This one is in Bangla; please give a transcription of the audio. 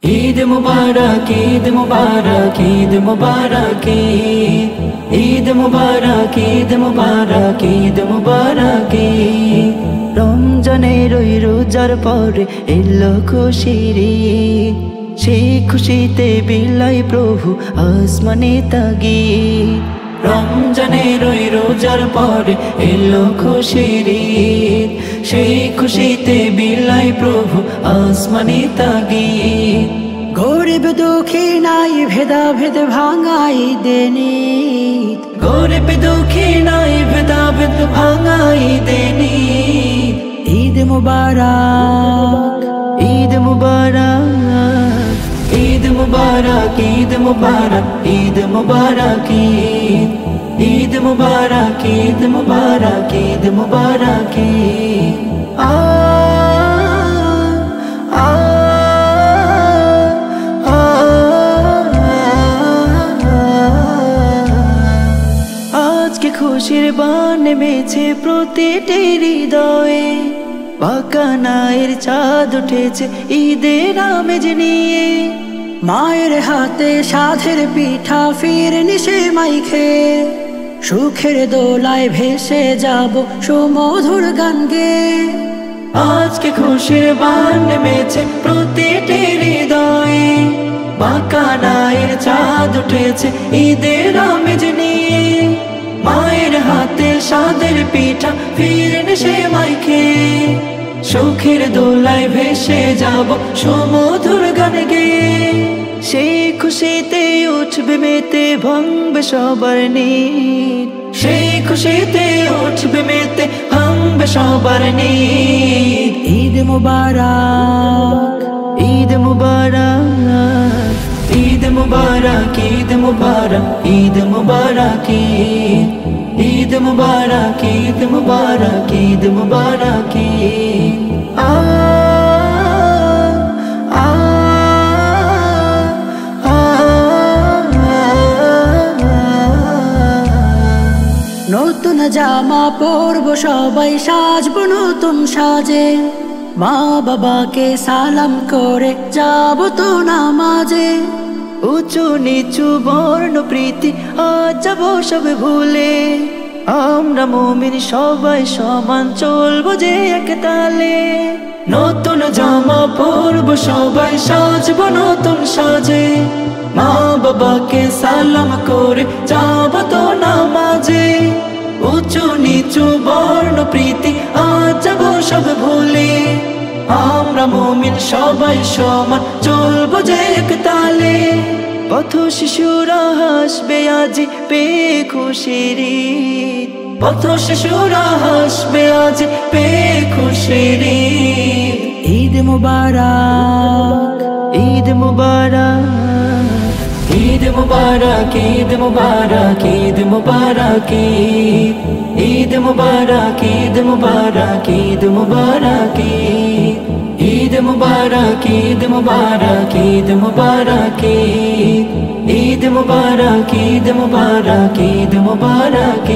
ঈদ মুবারক, ঈদ মুবারক, ঈদ মুবারক, ঈদ মুবারক, ঈদ মুবারক, ঈদ মুবারক। রমজানের ওই রোজার পরে এলো খুশির ঈদ, সেই খুশিতে বিলাই প্রভু আসমানে তাগিদ। রমজানের ওই রোজার পরে এলো খুশির ঈদ, সেই খুশিতে বিলাই প্রভু আসমানে তাগিদ। গরিব দুঃখী নাই ভেদাভেদ ভাঙাই দেনি, গরিব দুঃখী নাই ভেদাভেদ ভাঙাই দেনি। ঈদ মুবারক, ঈদ মুবারক, ঈদ মুবারক, ঈদ মুবারক, ঈদ মুবারক, ঈদ মুবারক, ঈদ মুবারক, ঈদ মুবারক। আজকে খুশির বান নেমেছে প্রতিটি হৃদয়ে, বাকানায়ের চাঁদ উঠেছে ঈদের আমেজ নিয়ে। মায়ের হাতে সাধের পিঠা ফিরনি সে মাইখে, সুখের দোলায় ভেসে যাব সুমধুর গান গে। আজকে খুশির বান নেমেছে প্রতিটি হৃদয়ে, বাকানায়ের চাঁদ উঠেছে ঈদের আমেজ নিয়ে। মায়ের হাতে সাধের পিঠা ফিরনি সে মাইখে, সুখের দোলায় ভেসে যাব সুমধুর গান গে। সেই খুশিতে উঠবে মেতে ভাঙবে সবার নীত, সেই খুশিতে উঠবে মেতে ভাঙবে সবার নীত। ঈদ মুবারক, ঈদ মুবারক, ঈদ মুবারক, ঈদ মুবারক, ঈদ মুবারক, ঈদ মুবারক, ঈদ মুবারক, ঈদ মুবারক। নতুন জামা পরব সবাই সাজব নতুন সাজে, মা বাবাকে সালাম করে যাব তো নামাজে। উঁচু নিচু বর্ণ প্রীতি আজ যাব সব ভুলে, আমরা মুমিন সবাই সমান চলবো যে এক তালে। নতুন জামা পরব সবাই সাজব নতুন সাজে, মা বাবাকে সালাম করে যাব তো নামাজে। উঁচু নিচু বর্ণ প্রীতি আজ যাব সব ভুলে, আমরা মুমিন সবাই সমান চলবো যে এক তালে। পথ শিশুরা হাসবে আজি পেয়ে খুশির ঈদ, পথ শিশুরা হাসবে আজ পেয়ে খুশির ঈদ। ঈদ মুবারক, ঈদ মুবারক, ঈদ মুবারক, ঈদ মুবারক, ঈদ মুবারক, ঈদ মুবারক, ঈদ মুবারক, ঈদ মুবারক। ঈদ মুবারক, ঈদ মুবারক, ঈদ মুবারক, ঈদ মুবারক, ঈদ মুবারক, ঈদ মুবারক।